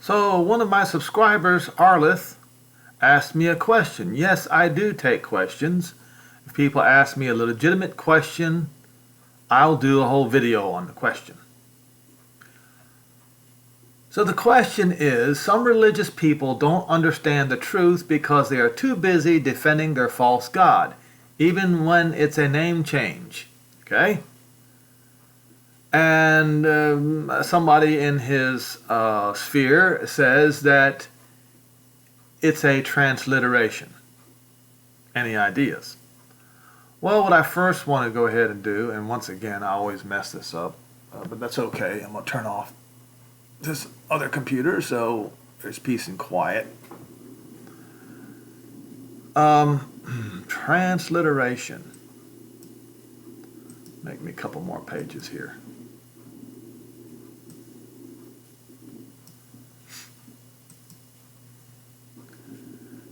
So one of my subscribers, Arlith, asked me a question. Yes, I do take questions. If people ask me a legitimate question, I'll do a whole video on the question. So the question is, some religious people don't understand the truth because they are too busy defending their false god, even when it's a name change. Okay? And somebody in his sphere says that it's a transliteration. Any ideas? Well, what I first want to go ahead and do, and once again, I always mess this up, but that's okay. I'm going to turn off this other computer so there's peace and quiet. Transliteration. Make me a couple more pages here.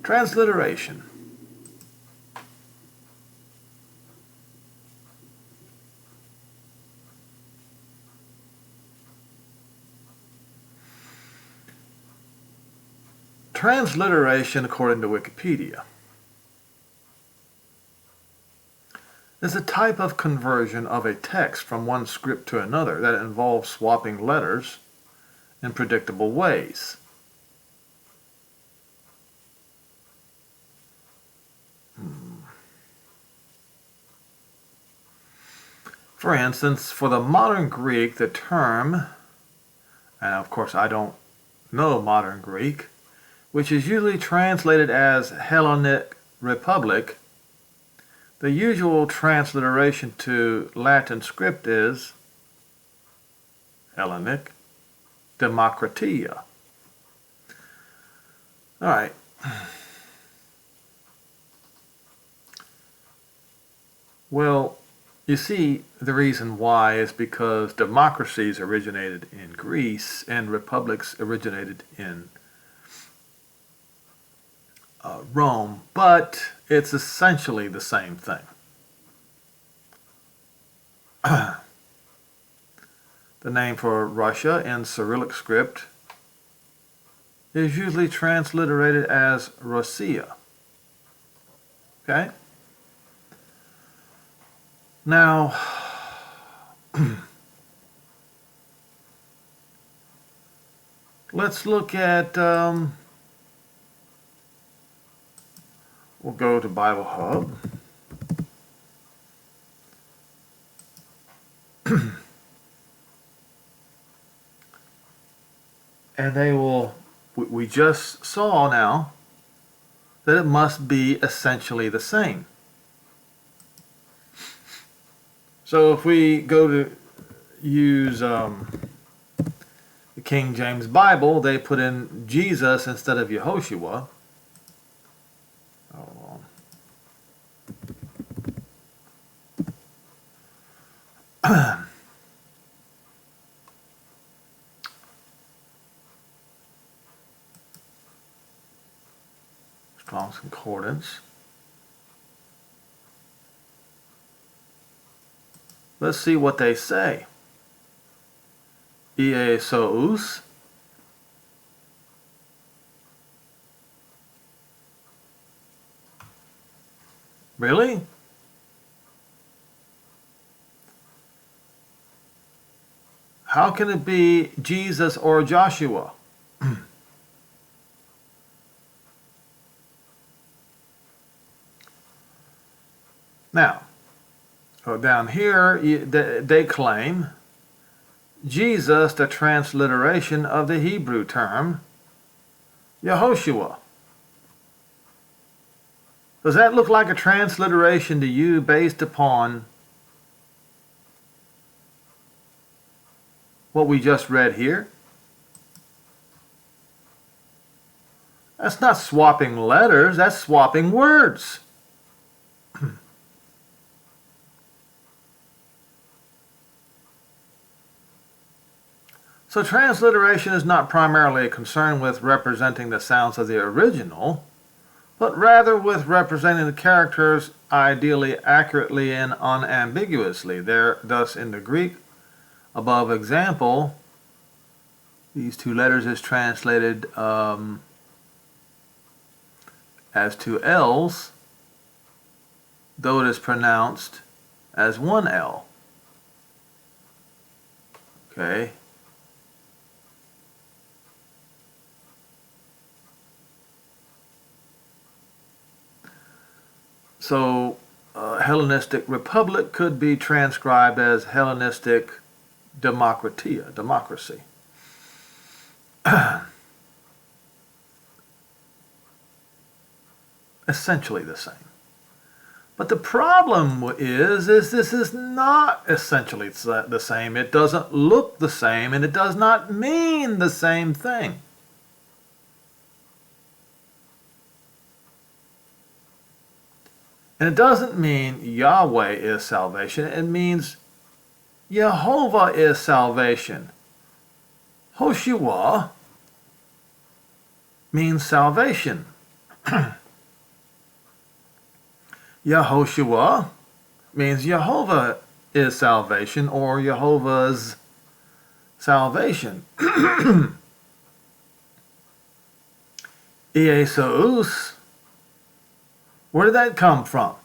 Transliteration. Transliteration, according to Wikipedia, is a type of conversion of a text from one script to another that involves swapping letters in predictable ways. For instance, for the modern Greek, the term, and of course I don't know modern Greek, which is usually translated as Hellenic Republic, the usual transliteration to Latin script is Hellenic Democratia. All right. Well, you see, the reason why is because democracies originated in Greece and republics originated in Rome, but it's essentially the same thing. The name for Russia in Cyrillic script is usually transliterated as Rossiya. Okay? Now, let's look at, we'll go to Bible Hub. And they will, we just saw now that it must be essentially the same. So if we go to use the King James Bible, they put in Jesus instead of Yehoshua. Hold on. Strong's Concordance. Let's see what they say. Zeus. Really? How can it be Jesus or Joshua? Now, down here, they claim Jesus, the transliteration of the Hebrew term Yehoshua. Does that look like a transliteration to you based upon what we just read here? That's not swapping letters, that's swapping words. So transliteration is not primarily a concern with representing the sounds of the original, but rather with representing the characters ideally accurately and unambiguously. Thus in the Greek above example, These two letters is translated as two L's, though it is pronounced as one L. Okay. So Hellenistic Republic could be transcribed as Hellenistic Demokratia, democracy. Essentially the same. But the problem is this is not essentially the same. It doesn't look the same, and it does not mean the same thing. And it doesn't mean Yahweh is salvation. It means Jehovah is salvation. Yehoshua means salvation. Yehoshua means Jehovah is salvation, or Jehovah's salvation. Zeus, where did that come from?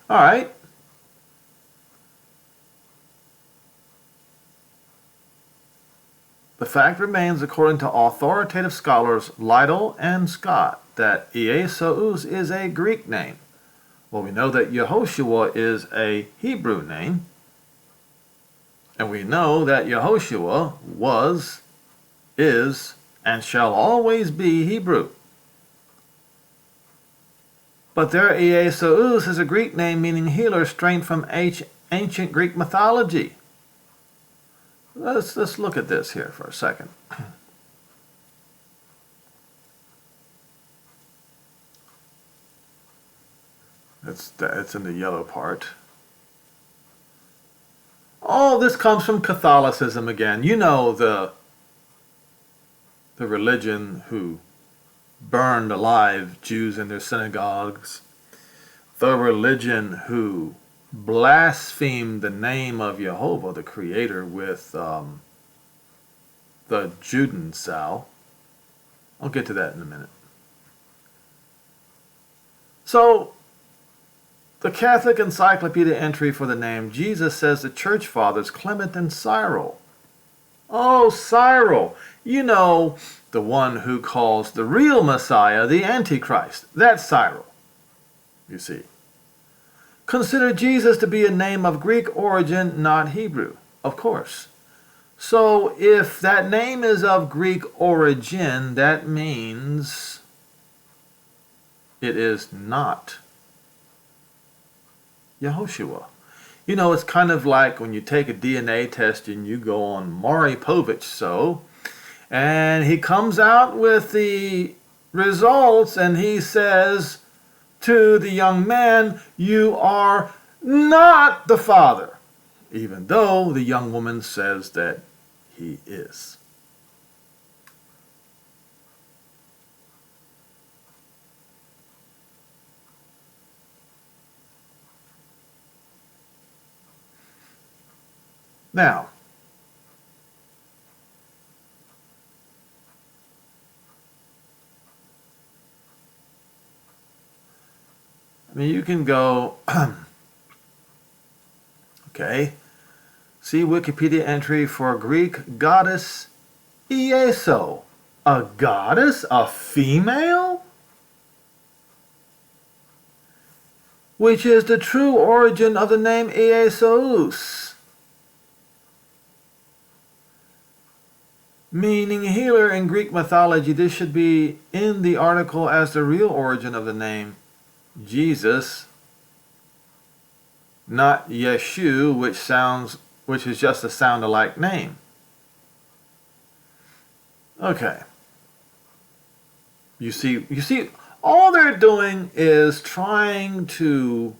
All right. The fact remains, according to authoritative scholars Lytle and Scott, that Zeus is a Greek name. Well, we know that Yehoshua is a Hebrew name, and we know that Yehoshua was, is, and shall always be Hebrew. But there, Zeus is a Greek name meaning healer, straight from ancient Greek mythology. Let's look at this here for a second. It's in the yellow part. Oh, this comes from Catholicism again. You know, the religion who burned alive Jews in their synagogues, the religion who blasphemed the name of Jehovah, the Creator, with the Judensau. I'll get to that in a minute. So, the Catholic Encyclopedia entry for the name Jesus says the Church Fathers Clement and Cyril. Oh, Cyril, you know, the one who calls the real Messiah the Antichrist. That's Cyril, you see. Consider Jesus to be a name of Greek origin, not Hebrew, of course. So if that name is of Greek origin, that means it is not Yehoshua. You know, it's kind of like when you take a DNA test and you go on Maury Povich, and he comes out with the results and he says to the young man, "You are not the father," even though the young woman says that he is. Now, I mean, you can go, okay, see Wikipedia entry for Greek goddess Ieso. A goddess? A female? Which is the true origin of the name Iesos, meaning healer in Greek mythology. This should be in the article as the real origin of the name Jesus, not Yeshu, which is just a sound-alike name. Okay. You see, All they're doing is trying to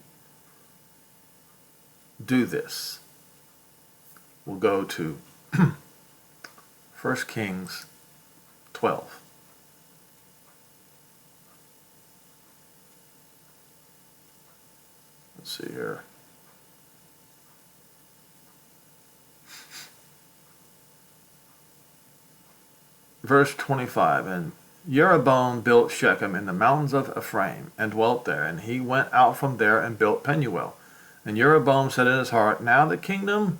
do this. We'll go to 1 Kings 12. Let's see here. Verse 25, and Jeroboam built Shechem in the mountains of Ephraim, and dwelt there, and he went out from there and built Penuel. And Jeroboam said in his heart, now the kingdom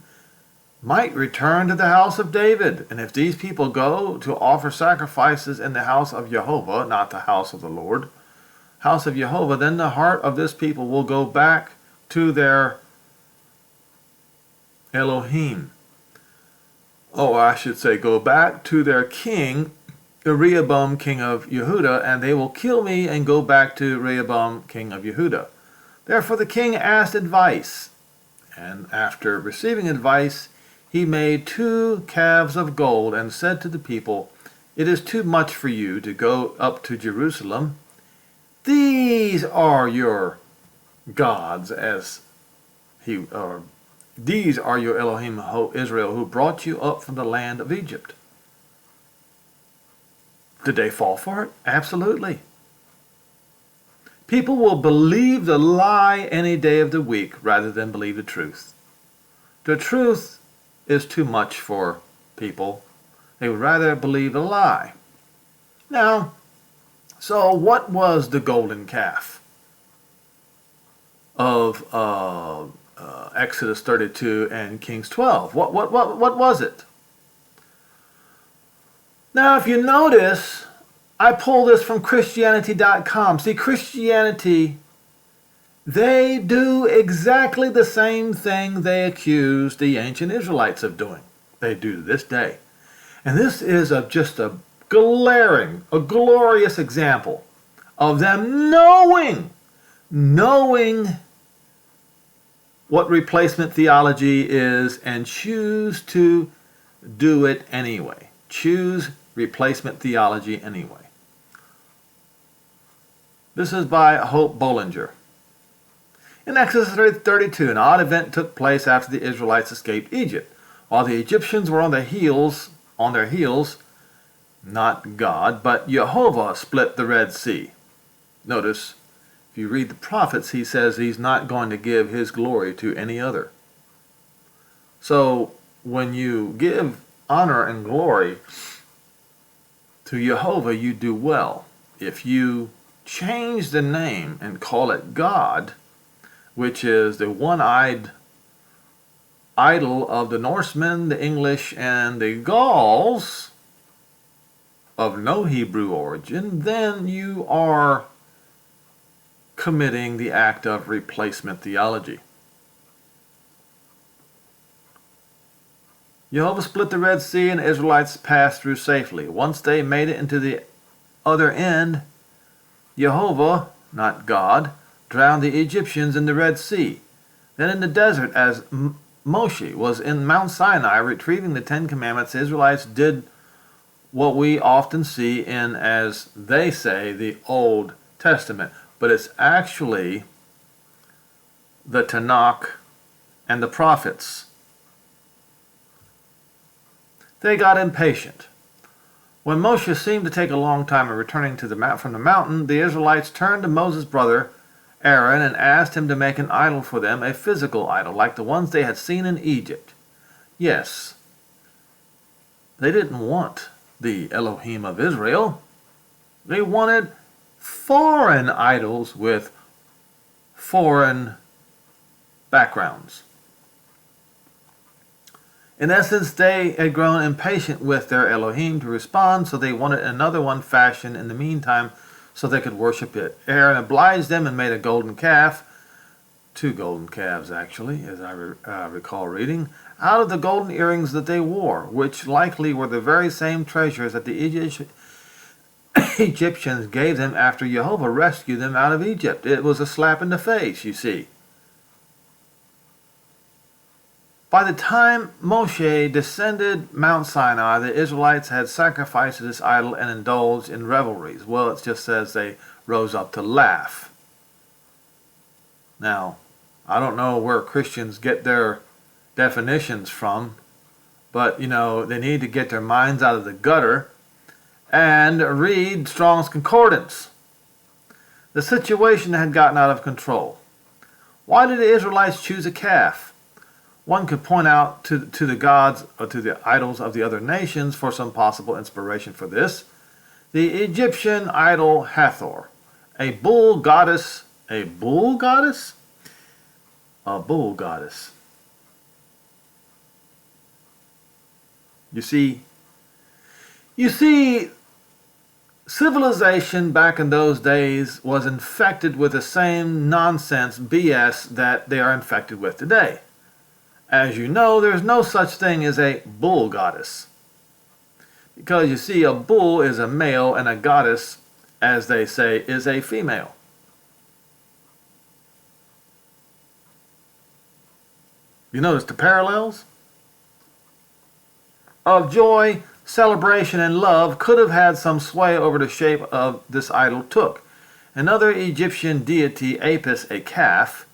might return to the house of David, and if these people go to offer sacrifices in the house of Jehovah, not the house of the Lord, house of Jehovah, then the heart of this people will go back to their Elohim. Oh, I should say, go back to their king, Rehoboam, king of Yehuda, and they will kill me and go back to Rehoboam, king of Yehuda. Therefore the king asked advice, and after receiving advice, he made 2 calves of gold and said to the people, it is too much for you to go up to Jerusalem. These are your gods, these are your Elohim, Israel, who brought you up from the land of Egypt. Did they fall for it? Absolutely. People will believe the lie any day of the week rather than believe the truth. The truth is too much for people. They would rather believe a lie. Now, so what was the golden calf of Exodus 32 and Kings 12? What was it? Now, if you notice, I pull this from Christianity.com. See, Christianity, they do exactly the same thing they accused the ancient Israelites of doing. They do to this day. And this is just a glaring, a glorious example of them knowing what replacement theology is and choose to do it anyway. Choose replacement theology anyway. This is by Hope Bollinger. In Exodus 32, an odd event took place after the Israelites escaped Egypt. While the Egyptians were on their heels, not God, but Jehovah split the Red Sea. Notice, if you read the prophets, he says he's not going to give his glory to any other. So when you give honor and glory to Jehovah, you do well. If you change the name and call it God, which is the one-eyed idol of the Norsemen, the English, and the Gauls of no Hebrew origin, then you are committing the act of replacement theology. Jehovah split the Red Sea and the Israelites passed through safely. Once they made it into the other end, Jehovah, not God, drowned the Egyptians in the Red Sea. Then in the desert, as Moshe was in Mount Sinai retrieving the 10 Commandments, the Israelites did what we often see in, as they say, the Old Testament. But it's actually the Tanakh and the prophets. They got impatient. When Moshe seemed to take a long time in returning to from the mountain, the Israelites turned to Moses' brother Aaron and asked him to make an idol for them, a physical idol, like the ones they had seen in Egypt. Yes, they didn't want the Elohim of Israel. They wanted foreign idols with foreign backgrounds. In essence, they had grown impatient with their Elohim to respond, so they wanted another one fashioned in the meantime so they could worship it. Aaron obliged them and made a golden calf, 2 golden calves actually, as I recall reading, out of the golden earrings that they wore, which likely were the very same treasures that the Egyptians gave them after Jehovah rescued them out of Egypt. It was a slap in the face, you see. By the time Moshe descended Mount Sinai, the Israelites had sacrificed to this idol and indulged in revelries. Well, it just says they rose up to laugh. Now, I don't know where Christians get their definitions from, but, they need to get their minds out of the gutter and read Strong's Concordance. The situation had gotten out of control. Why did the Israelites choose a calf? One could point out to the gods or to the idols of the other nations for some possible inspiration for this. The Egyptian idol Hathor, a bull goddess. A bull goddess? A bull goddess. You see, civilization back in those days was infected with the same nonsense BS that they are infected with today. As you know, there's no such thing as a bull goddess. Because you see, a bull is a male and a goddess, as they say, is a female. You notice the parallels? Of joy, celebration, and love could have had some sway over the shape of this idol took. Another Egyptian deity, Apis, a calf,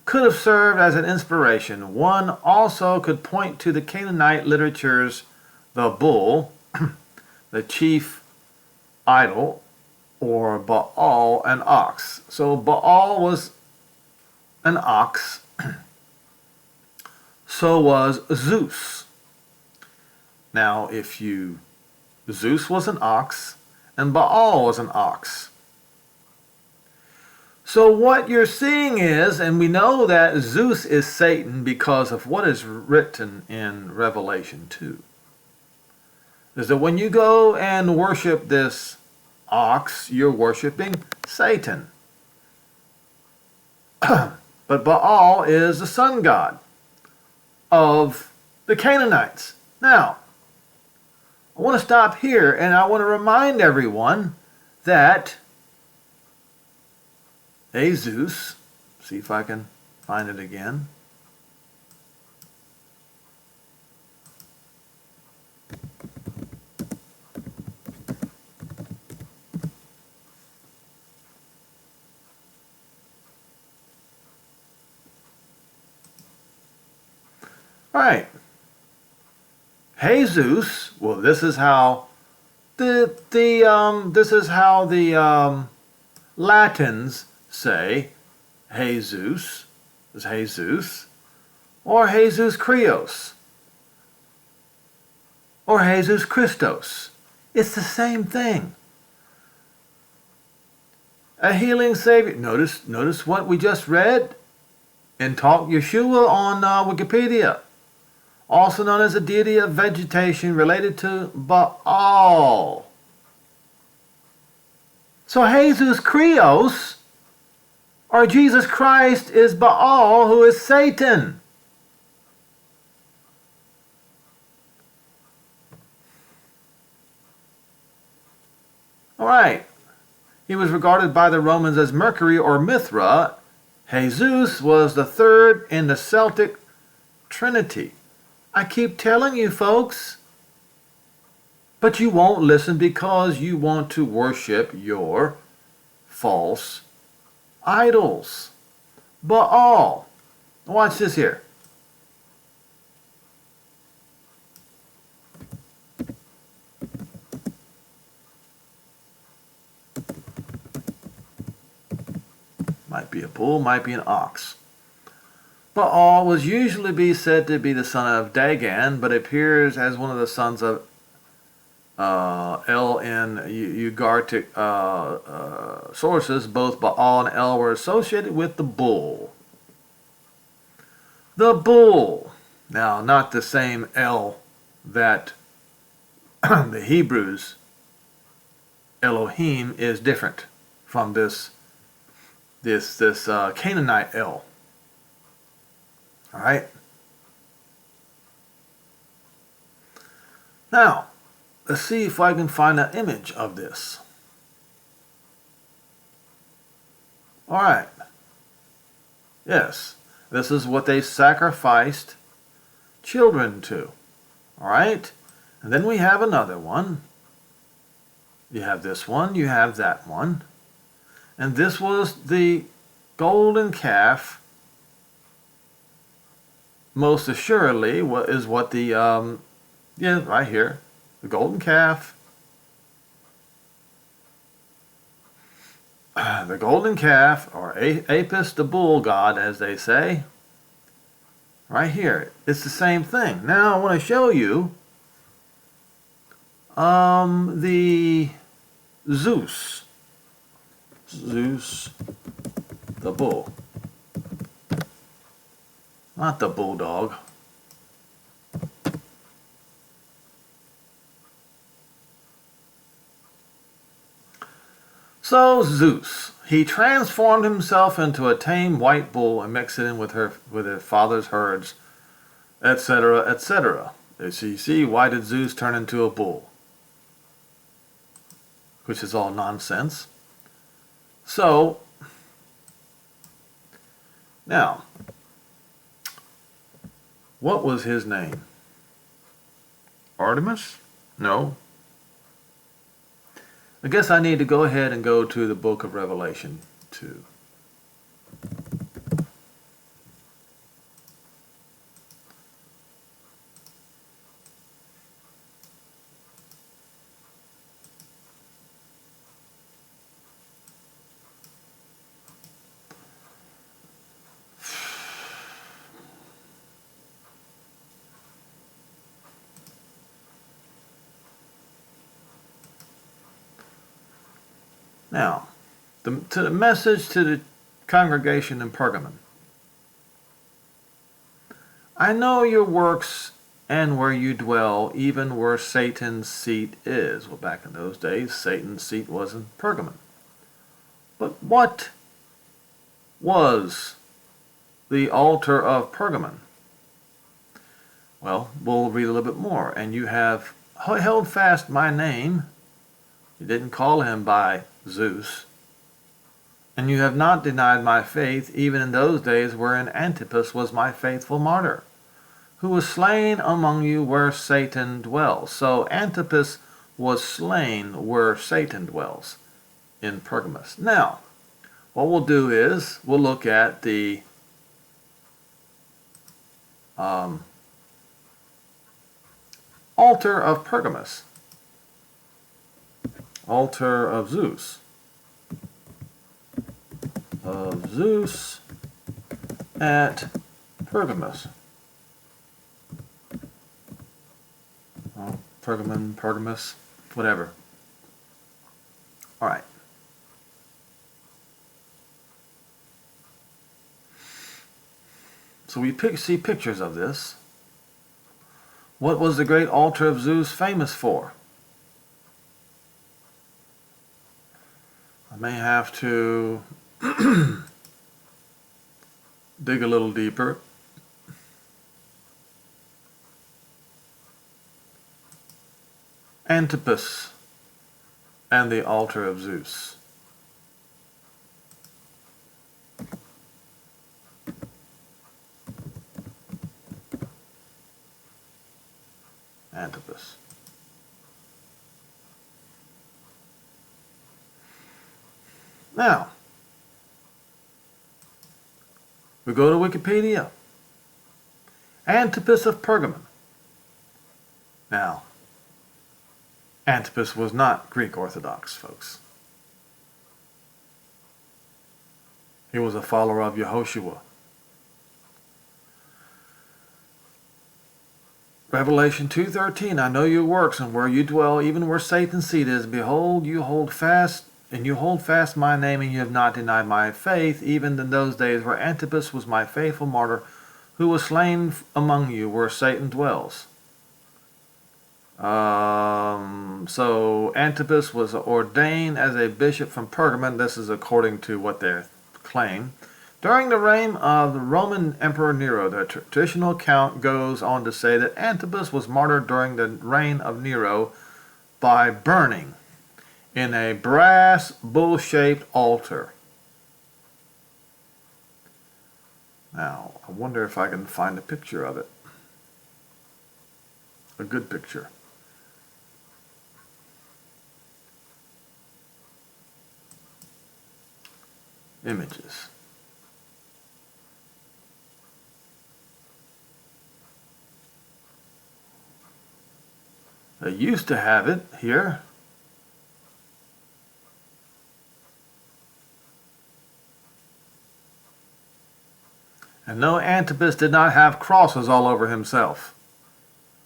could have served as an inspiration. One also could point to the Canaanite literature's the bull, the chief idol, or Baal, an ox. So Baal was an ox. So was Zeus. Now, Zeus was an ox, and Baal was an ox. So what you're seeing is, and we know that Zeus is Satan because of what is written in Revelation 2, is that when you go and worship this ox, you're worshiping Satan. But Baal is the sun god of the Canaanites. Now, I want to stop here and I want to remind everyone that Zeus, see if I can find it again. All right. Jesus, well, this is how the Latins say Jesus, is Jesus, or Jesus Christos, or Jesus Christos. It's the same thing. A healing Savior. Notice what we just read in Talk Yeshua on Wikipedia. Also known as a deity of vegetation related to Baal. So Jesus Christos, or Jesus Christ, is Baal, who is Satan. All right. He was regarded by the Romans as Mercury or Mithra. Jesus was the third in the Celtic Trinity. I keep telling you, folks, but you won't listen because you want to worship your false idols. Baal. Watch this here. Might be a bull, might be an ox. Baal was usually be said to be the son of Dagon, but appears as one of the sons of El in Ugartic sources. Both Baal and El were associated with the bull. The bull. Now, not the same El that the Hebrews, Elohim, is different from this Canaanite El. All right. Now, let's see if I can find an image of this. All right. Yes, this is what they sacrificed children to. All right. And then we have another one. You have this one. You have that one. And this was the golden calf, most assuredly, is what the, yeah, right here, the golden calf, the golden calf, or Apis, the bull god, as they say, right here. It's the same thing. Now I want to show you the Zeus, the bull, not the bulldog. So Zeus, he transformed himself into a tame white bull and mixed it in with his father's herds, etc., etc. As you see, why did Zeus turn into a bull? Which is all nonsense. So, now, what was his name? Artemis? No. I guess I need to go ahead and go to the book of Revelation 2. Now, to the message to the congregation in Pergamon. I know your works and where you dwell, even where Satan's seat is. Well, back in those days, Satan's seat was in Pergamon. But what was the altar of Pergamon? Well, we'll read a little bit more. And you have held fast my name. You didn't call him by Zeus. And you have not denied my faith, even in those days wherein Antipas was my faithful martyr, who was slain among you where Satan dwells. So Antipas was slain where Satan dwells, in Pergamos. Now, what we'll do is we'll look at the altar of Pergamos, altar of Zeus. At Pergamos. Oh, Pergamos, whatever. All right. So we see pictures of this. What was the great altar of Zeus famous for? I may have to dig a little deeper. Antipas and the altar of Zeus. Antipas. Now, we go to Wikipedia. Antipas of Pergamon. Now, Antipas was not Greek Orthodox, folks. He was a follower of Yehoshua. Revelation 2:13, I know your works and where you dwell, even where Satan's seat is. Behold, you hold fast my name, and you have not denied my faith, even in those days where Antipas was my faithful martyr, who was slain among you where Satan dwells. So Antipas was ordained as a bishop from Pergamon. This is according to what they claim. During the reign of the Roman Emperor Nero, the traditional account goes on to say that Antipas was martyred during the reign of Nero by burning in a brass bull-shaped altar. Now, I wonder if I can find a picture of it. A good picture. images. They used to have it here. And no, Antipas did not have crosses all over himself.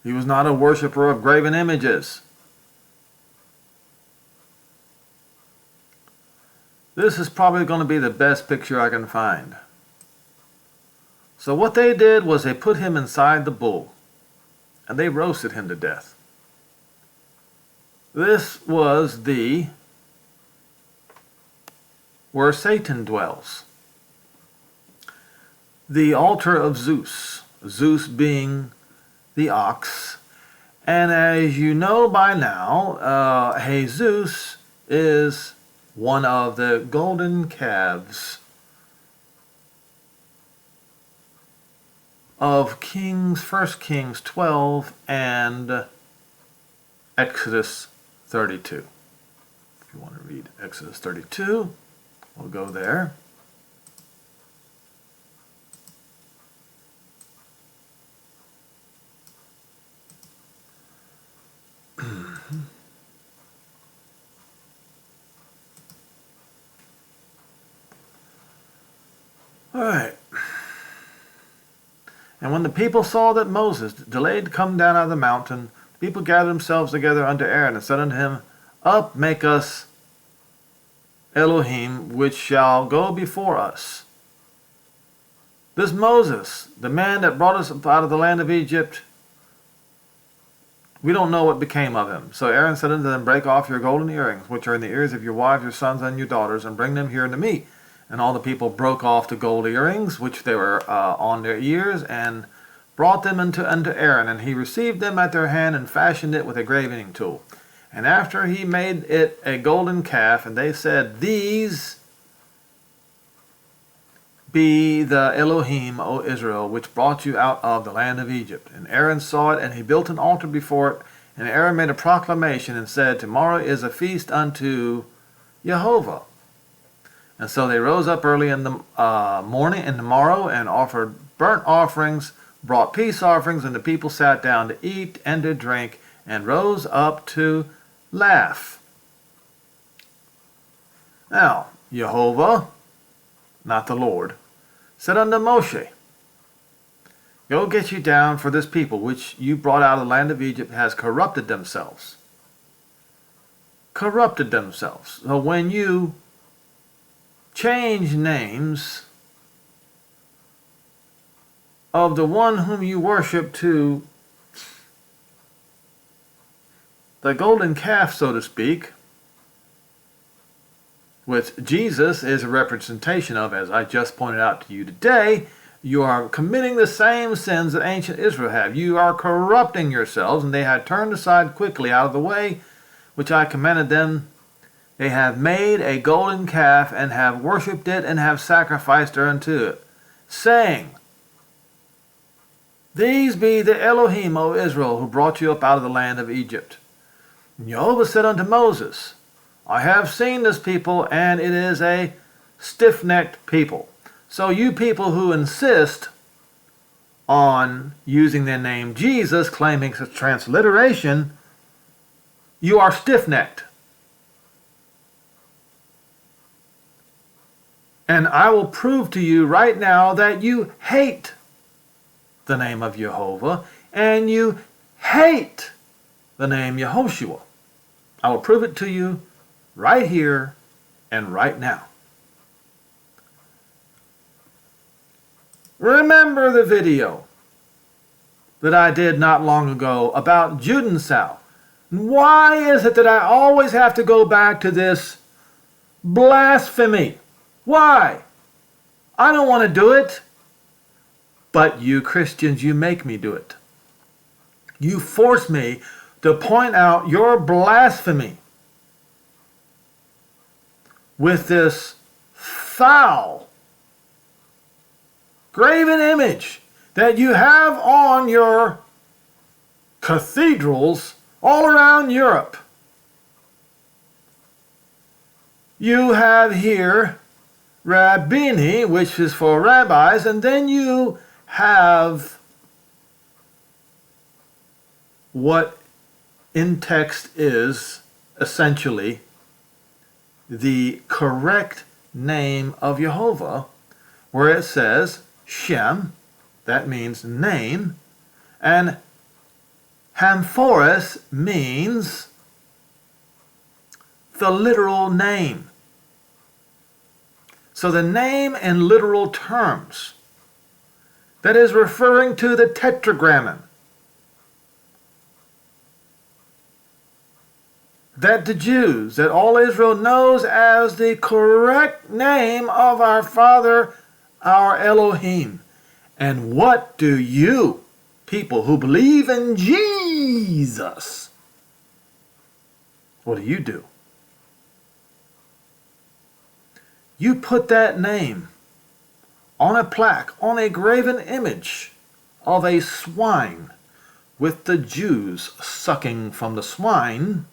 He was not a worshiper of graven images. This is probably going to be the best picture I can find. So what they did was they put him inside the bull, and they roasted him to death. This was where Satan dwells. The altar of Zeus, Zeus being the ox. And as you know by now, Jesus is one of the golden calves of Kings, 1 Kings 12 and Exodus 32. If you want to read Exodus 32, we'll go there. All right. And when the people saw that Moses delayed to come down out of the mountain, the people gathered themselves together unto Aaron and said unto him, Up, make us Elohim, which shall go before us. This Moses, the man that brought us up out of the land of Egypt, we don't know what became of him. So Aaron said unto them, Break off your golden earrings, which are in the ears of your wives, your sons, and your daughters, and bring them here unto me. And all the people broke off the gold earrings, which they were on their ears, and brought them unto Aaron. And he received them at their hand, and fashioned it with a graving tool. And after he made it a golden calf, and they said, These be the Elohim, O Israel, which brought you out of the land of Egypt. And Aaron saw it, and he built an altar before it. And Aaron made a proclamation, and said, Tomorrow is a feast unto Jehovah. And so they rose up early in the morning and the morrow, and offered burnt offerings, brought peace offerings, and the people sat down to eat and to drink, and rose up to laugh. Now, Jehovah, not the Lord, said unto Moshe, Go get you down, for this people which you brought out of the land of Egypt has corrupted themselves. Corrupted themselves. So when you change names of the one whom you worship to the golden calf, so to speak, which Jesus is a representation of, as I just pointed out to you today, you are committing the same sins that ancient Israel have. You are corrupting yourselves, and they had turned aside quickly out of the way which I commanded them. They have made a golden calf, and have worshipped it, and have sacrificed unto it, saying, These be the Elohim, O Israel, who brought you up out of the land of Egypt. And Jehovah said unto Moses, I have seen this people, and it is a stiff-necked people. So you people who insist on using the name Jesus, claiming it's a transliteration, you are stiff-necked. And I will prove to you right now that you hate the name of Jehovah, and you hate the name Yehoshua. I will prove it to you right here and right now. Remember the video that I did not long ago about Judensow. Why is it that I always have to go back to this blasphemy? Why? I don't want to do it. But you Christians, you make me do it. You force me to point out your blasphemy with this foul, graven image that you have on your cathedrals all around Europe. You have here Rabbini, which is for rabbis, and then you have what in text is essentially the correct name of Jehovah, where it says Shem, that means name, and Hamphoros means the literal name. So the name in literal terms, that is referring to the tetragrammaton, that the Jews, that all Israel knows as the correct name of our Father, our Elohim. And what do you, people who believe in Jesus, what do? You put that name on a plaque, on a graven image of a swine, with the Jews sucking from the swine,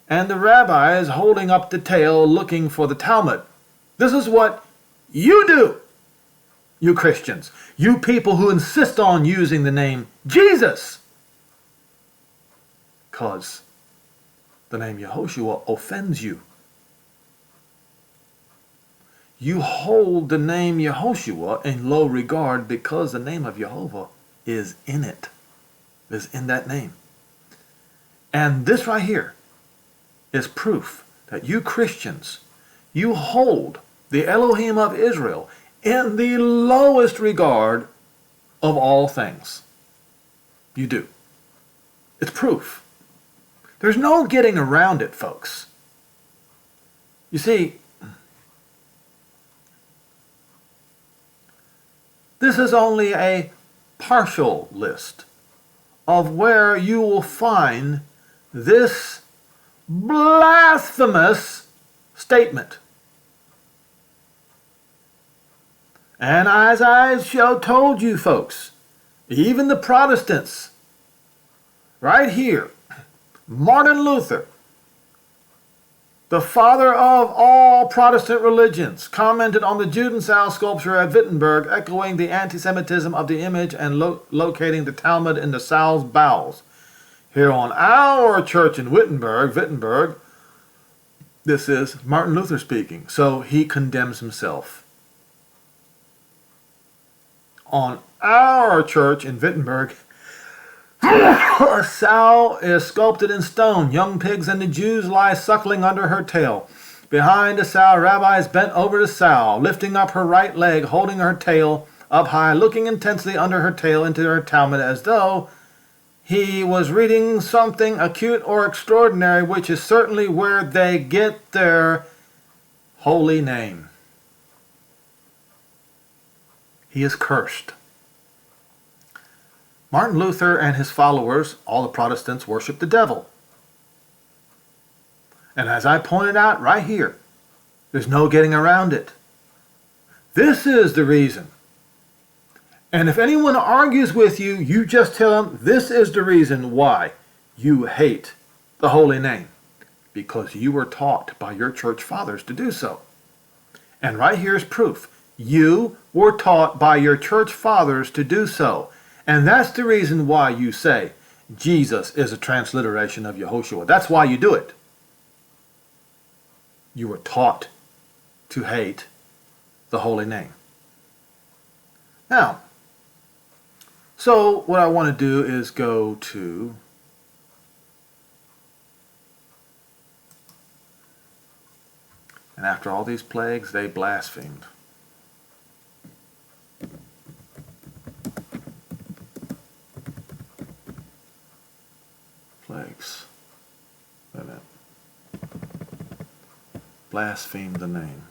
and the rabbis holding up the tail looking for the Talmud. This is what you do, you Christians, you people who insist on using the name Jesus, because the name Yehoshua offends you. You hold the name Yehoshua in low regard because the name of Jehovah is in it, is in that name. And this right here is proof that you Christians, you hold the Elohim of Israel in the lowest regard of all things. You do. It's proof. There's no getting around it, folks. You see, this is only a partial list of where you will find this blasphemous statement. And as I told you folks, even the Protestants, right here, Martin Luther, the father of all Protestant religions, commented on the Judenzow sculpture at Wittenberg, echoing the anti-Semitism of the image and locating the Talmud in the sow's bowels. Here on our church in Wittenberg, this is Martin Luther speaking, so he condemns himself. On our church in Wittenberg, a sow is sculpted in stone. Young pigs and the Jews lie suckling under her tail. Behind the sow, rabbis bent over the sow, lifting up her right leg, holding her tail up high, looking intensely under her tail into her Talmud as though he was reading something acute or extraordinary, which is certainly where they get their holy name. He is cursed. Martin Luther and his followers, all the Protestants, worship the devil. And as I pointed out right here, there's no getting around it. This is the reason. And if anyone argues with you, you just tell them this is the reason why you hate the holy name. Because you were taught by your church fathers to do so. And right here is proof. You were taught by your church fathers to do so. And that's the reason why you say Jesus is a transliteration of Yehoshua. That's why you do it. You were taught to hate the holy name. Now, so what I want to do is go to and after all these plagues, they blasphemed. Plagues. Wait a minute. Blaspheme the name.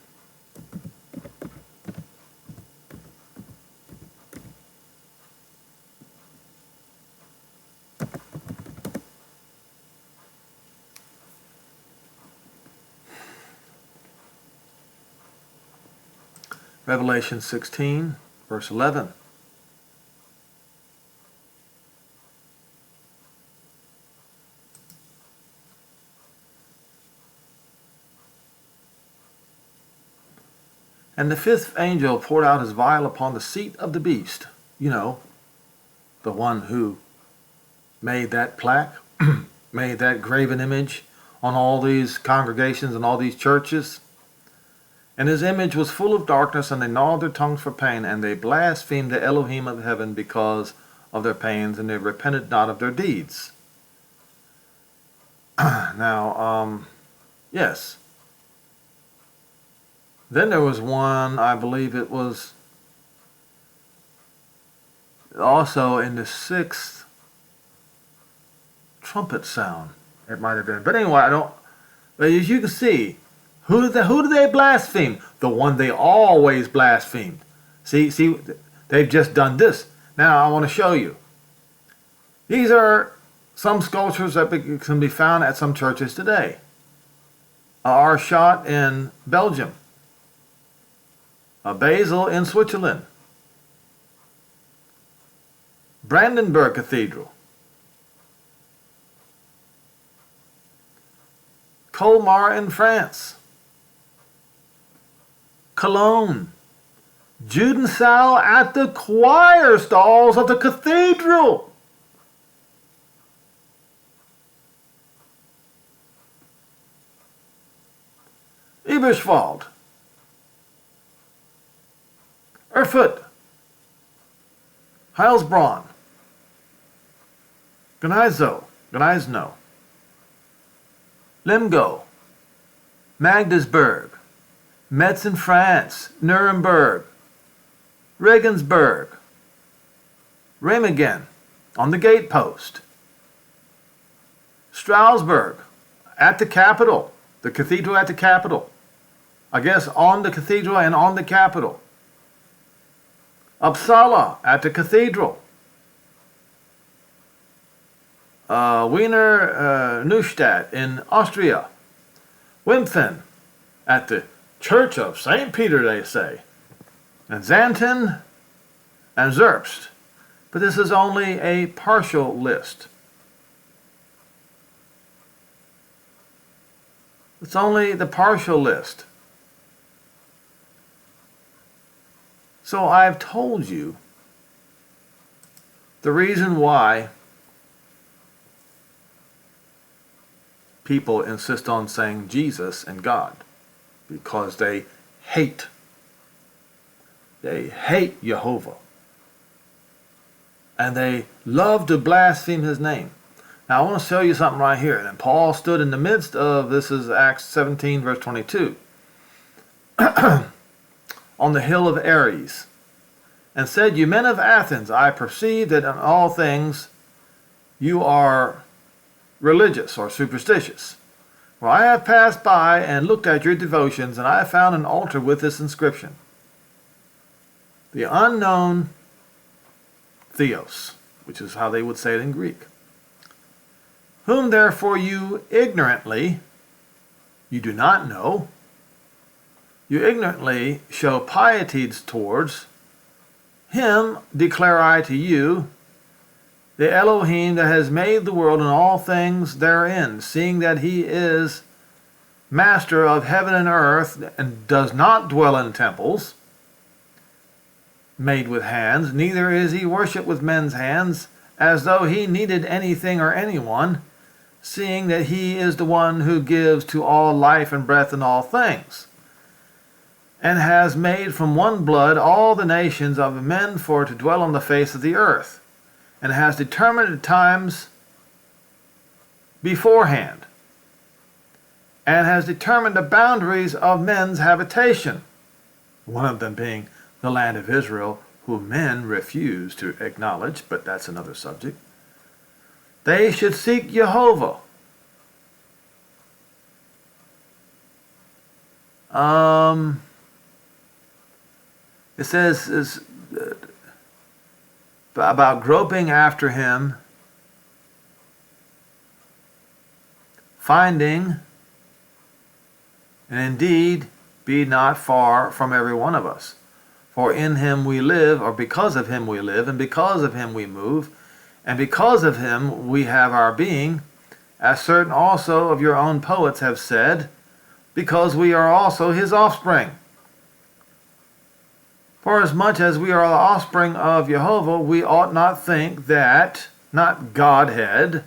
Revelation 16, verse 11. And the fifth angel poured out his vial upon the seat of the beast. You know, the one who made that plaque, made that graven image on all these congregations and all these churches. And his image was full of darkness, and they gnawed their tongues for pain, and they blasphemed the Elohim of heaven because of their pains, and they repented not of their deeds. Now, yes. Then there was one, I believe it was also in the sixth trumpet sound. It might have been. But anyway, but as you can see, who do they blaspheme? The one they always blasphemed. See, they've just done this. Now I want to show you. These are some sculptures that can be found at some churches today. Arschat in Belgium. Basel in Switzerland. Brandenburg Cathedral. Colmar in France. Cologne. Judensal at the choir stalls of the cathedral. Eberswald. Erfurt. Heilsbronn. Gneisno. Lemgo. Magdeburg. Metz in France. Nuremberg. Regensburg. Remagen on the gatepost. Strasbourg at the capital. The cathedral at the capital. I guess on the cathedral and on the capital. Uppsala at the cathedral. Wiener Neustadt in Austria. Wimpfen at the Church of St. Peter, they say. And Xanten and Zerbst. But this is only a partial list. It's only the partial list. So I've told you the reason why people insist on saying Jesus and God. Because they hate Jehovah. And they love to blaspheme his name. Now I want to show you something right here. And Paul stood in the midst of, this is Acts 17 verse 22. On the hill of Ares, and said, You men of Athens, I perceive that in all things you are religious or superstitious. For I have passed by and looked at your devotions, and I have found an altar with this inscription. The unknown Theos, which is how they would say it in Greek. Whom therefore you ignorantly, you do not know, you ignorantly show pieties towards, him declare I to you, the Elohim that has made the world and all things therein, seeing that he is master of heaven and earth, and does not dwell in temples made with hands, neither is he worshipped with men's hands, as though he needed anything or anyone, seeing that he is the one who gives to all life and breath and all things, and has made from one blood all the nations of men for to dwell on the face of the earth, and has determined the times beforehand, and has determined the boundaries of men's habitation, one of them being the land of Israel, whom men refuse to acknowledge, but that's another subject. They should seek Jehovah. It says about groping after him, finding, and indeed be not far from every one of us. For in him we live, or because of him we live, and because of him we move, and because of him we have our being, as certain also of your own poets have said, because we are also his offspring. For as much as we are the offspring of Jehovah, we ought not think that, not Godhead,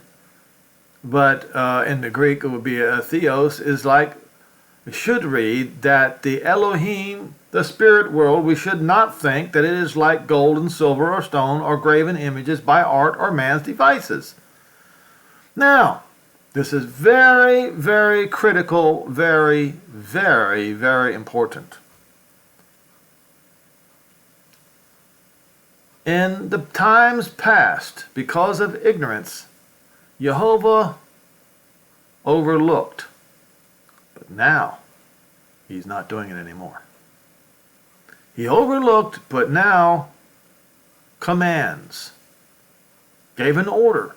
but in the Greek it would be a theos, is like, it should read that the Elohim, the spirit world, we should not think that it is like gold and silver or stone or graven images by art or man's devices. Now, this is very, very critical, very, very, very important. In the times past, because of ignorance, Jehovah overlooked. But now, he's not doing it anymore. He overlooked, but now commands, gave an order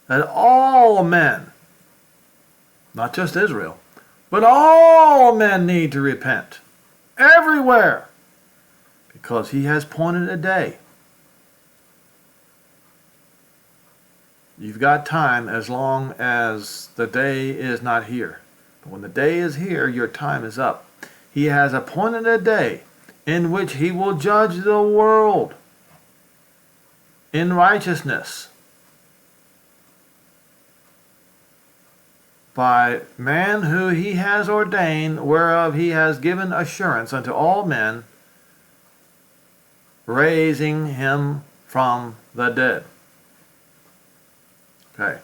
that all men, not just Israel, but all men need to repent everywhere, because he has appointed a day. You've got time as long as the day is not here. But when the day is here, your time is up. He has appointed a day in which he will judge the world in righteousness by man who he has ordained, whereof he has given assurance unto all men, raising him from the dead. Okay.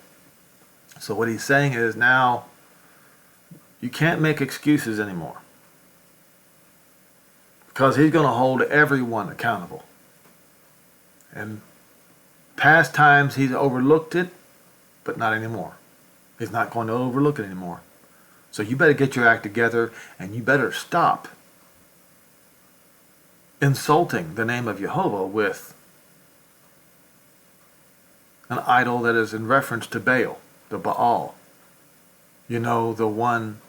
So what he's saying is now you can't make excuses anymore, because he's going to hold everyone accountable. And past times he's overlooked it, but not anymore. He's not going to overlook it anymore. So you better get your act together, and you better stop insulting the name of Jehovah with an idol that is in reference to Baal, the Baal. You know, the one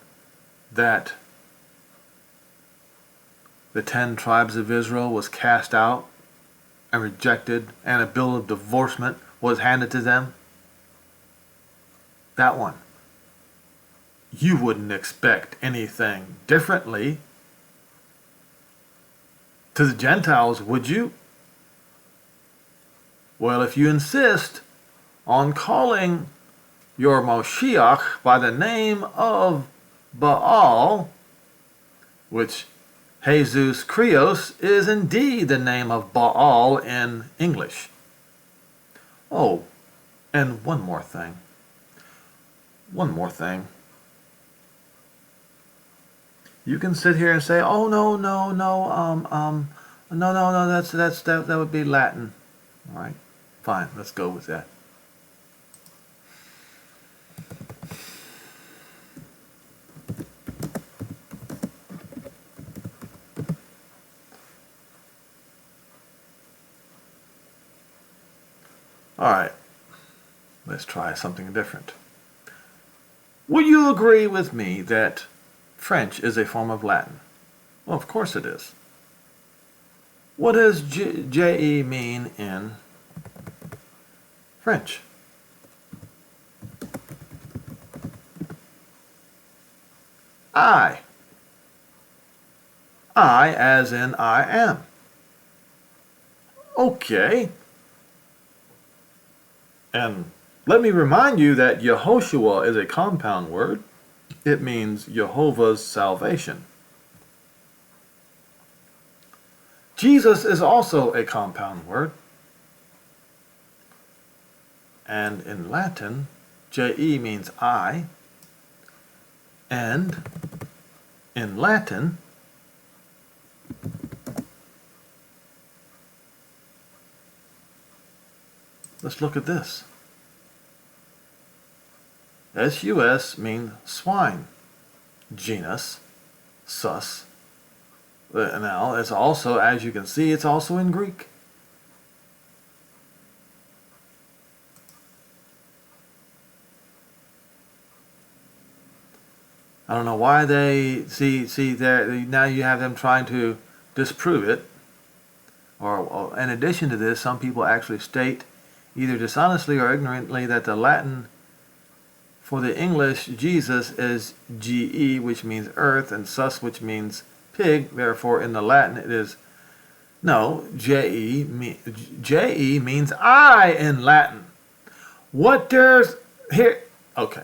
that the 10 tribes of Israel was cast out and rejected, and a bill of divorcement was handed to them. That one. You wouldn't expect anything differently to the Gentiles, would you? Well, if you insist on calling your Moshiach by the name of Baal, which Jesus Krios is indeed the name of Baal in English. Oh, and one more thing. You can sit here and say, "Oh no, that would be Latin." All right, fine, let's go with that. All right, let's try something different. Will you agree with me that French is a form of Latin? Well, of course it is. What does J-E mean in French? I. I as in I am. Okay. And let me remind you that Yehoshua is a compound word. It means Jehovah's salvation. Jesus is also a compound word. And in Latin, J-E means I. And in Latin, let's look at this. S-U-S means swine. Genus, sus. Now, it's also, as you can see, it's also in Greek. I don't know why they see there. Now you have them trying to disprove it. Or in addition to this, some people actually state, either dishonestly or ignorantly, that the Latin for the English Jesus is GE, which means earth, and sus, which means pig. Therefore, in the Latin, it is No, J-E means I in Latin. What there's here? Okay.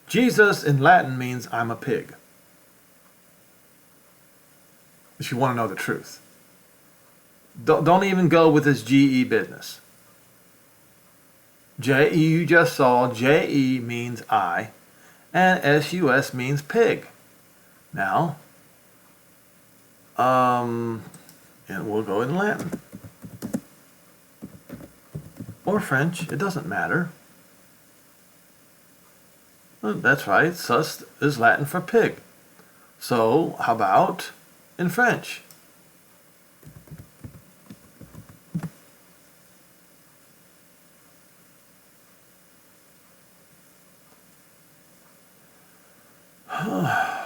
Jesus in Latin means I'm a pig. If you want to know the truth. Don't even go with this G-E business. J-E you just saw, J-E means I, and S-U-S means pig. Now, and we'll go in Latin. Or French, it doesn't matter. Well, that's right, sus is Latin for pig. So, how about in French?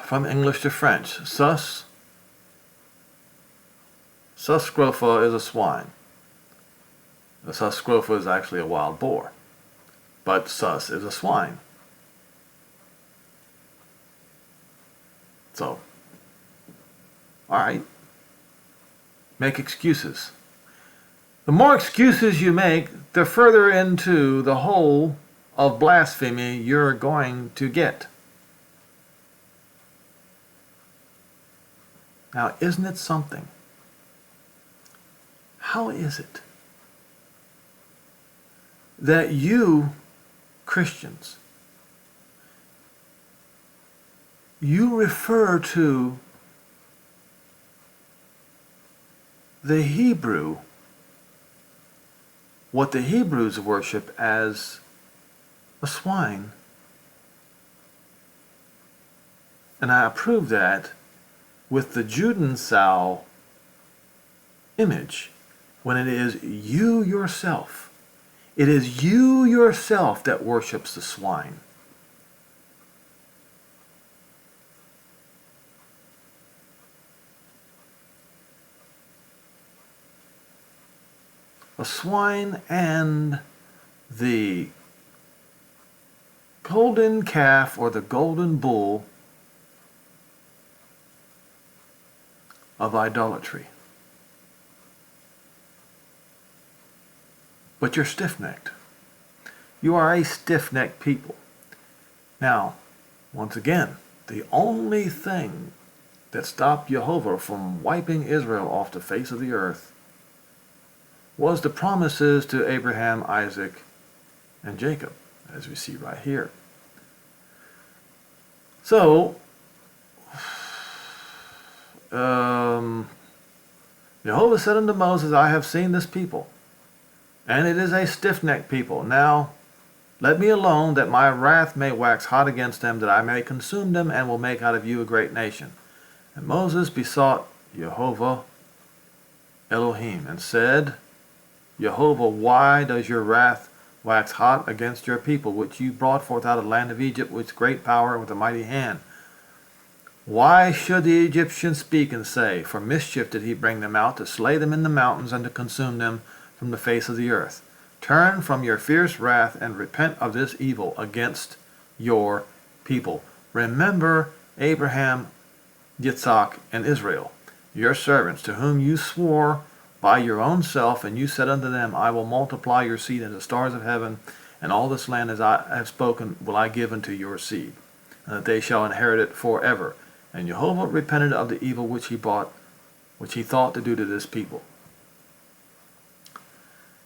From English to French, sus scrofa is a swine. The sus scrofa is actually a wild boar, but sus is a swine. So, alright, make excuses. The more excuses you make, the further into the hole of blasphemy you're going to get. Now, isn't it something? How is it that you, Christians, you refer to the Hebrew, what the Hebrews worship, as a swine? And I approve that with the Judensow image, when it is you yourself. It is you yourself that worships the swine. A swine and the golden calf or the golden bull of idolatry. But you're stiff-necked. You are a stiff-necked people. Now, once again, the only thing that stopped Jehovah from wiping Israel off the face of the earth was the promises to Abraham, Isaac, and Jacob, as we see right here. So, Jehovah said unto Moses, I have seen this people, and it is a stiff-necked people. Now let me alone, that my wrath may wax hot against them, that I may consume them, and will make out of you a great nation. And Moses besought Jehovah Elohim, and said, Jehovah, why does your wrath wax hot against your people, which you brought forth out of the land of Egypt with great power and with a mighty hand? Why should the Egyptians speak and say, for mischief did he bring them out, to slay them in the mountains, and to consume them from the face of the earth? Turn from your fierce wrath, and repent of this evil against your people. Remember Abraham, Yitzhak, and Israel, your servants, to whom you swore by your own self, and you said unto them, I will multiply your seed as the stars of heaven, and all this land as I have spoken will I give unto your seed, and that they shall inherit it forever. And Jehovah repented of the evil which he thought to do to this people.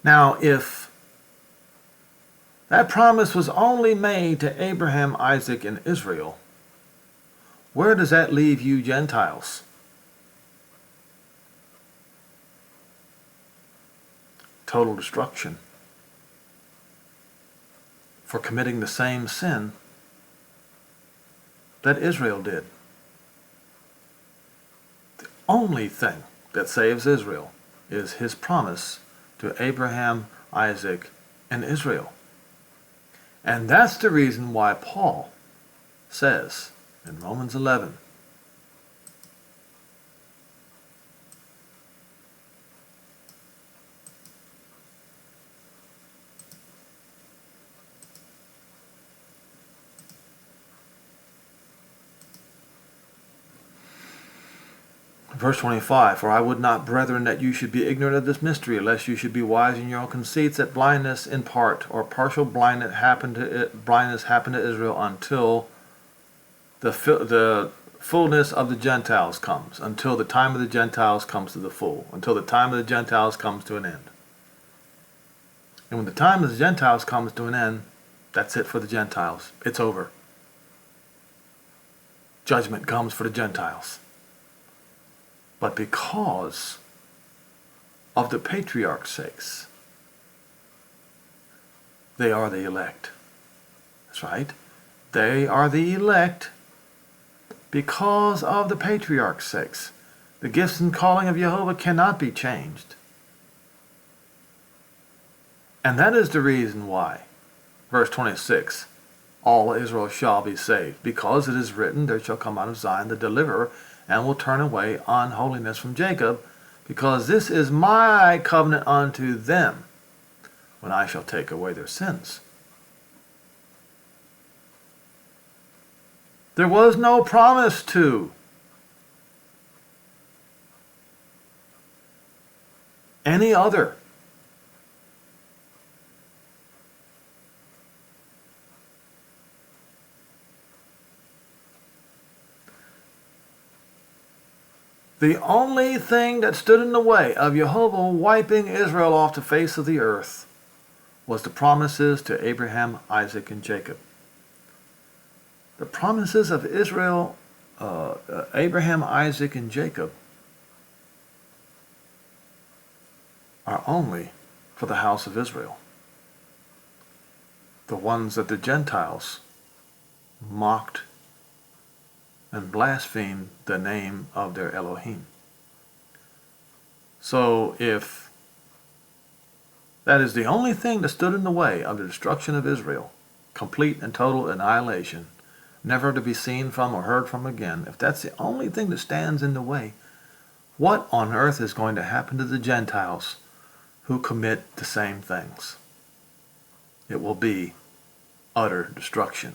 Now, if that promise was only made to Abraham, Isaac, and Israel, where does that leave you Gentiles? Total destruction for committing the same sin that Israel did. The only thing that saves Israel is his promise to Abraham, Isaac, and Israel. And that's the reason why Paul says in Romans 11, Verse 25, for I would not, brethren, that you should be ignorant of this mystery, lest you should be wise in your own conceits, that blindness in part, or partial blindness happened to Israel until the fullness of the Gentiles comes, until the time of the Gentiles comes to the full, until the time of the Gentiles comes to an end. And when the time of the Gentiles comes to an end, that's it for the Gentiles. It's over. Judgment comes for the Gentiles. But because of the patriarchs' sakes, they are the elect. That's right. They are the elect because of the patriarchs' sakes. The gifts and calling of Jehovah cannot be changed. And that is the reason why, verse 26, all Israel shall be saved, because it is written, there shall come out of Zion the deliverer, and will turn away unholiness from Jacob, because this is my covenant unto them, when I shall take away their sins. There was no promise to any other. The only thing that stood in the way of Jehovah wiping Israel off the face of the earth was the promises to Abraham, Isaac, and Jacob. The promises of Israel, Abraham, Isaac, and Jacob are only for the house of Israel. The ones that the Gentiles mocked and blasphemed the name of their Elohim. So if that is the only thing that stood in the way of the destruction of Israel, complete and total annihilation, never to be seen from or heard from again, if that's the only thing that stands in the way, what on earth is going to happen to the Gentiles who commit the same things? It will be utter destruction.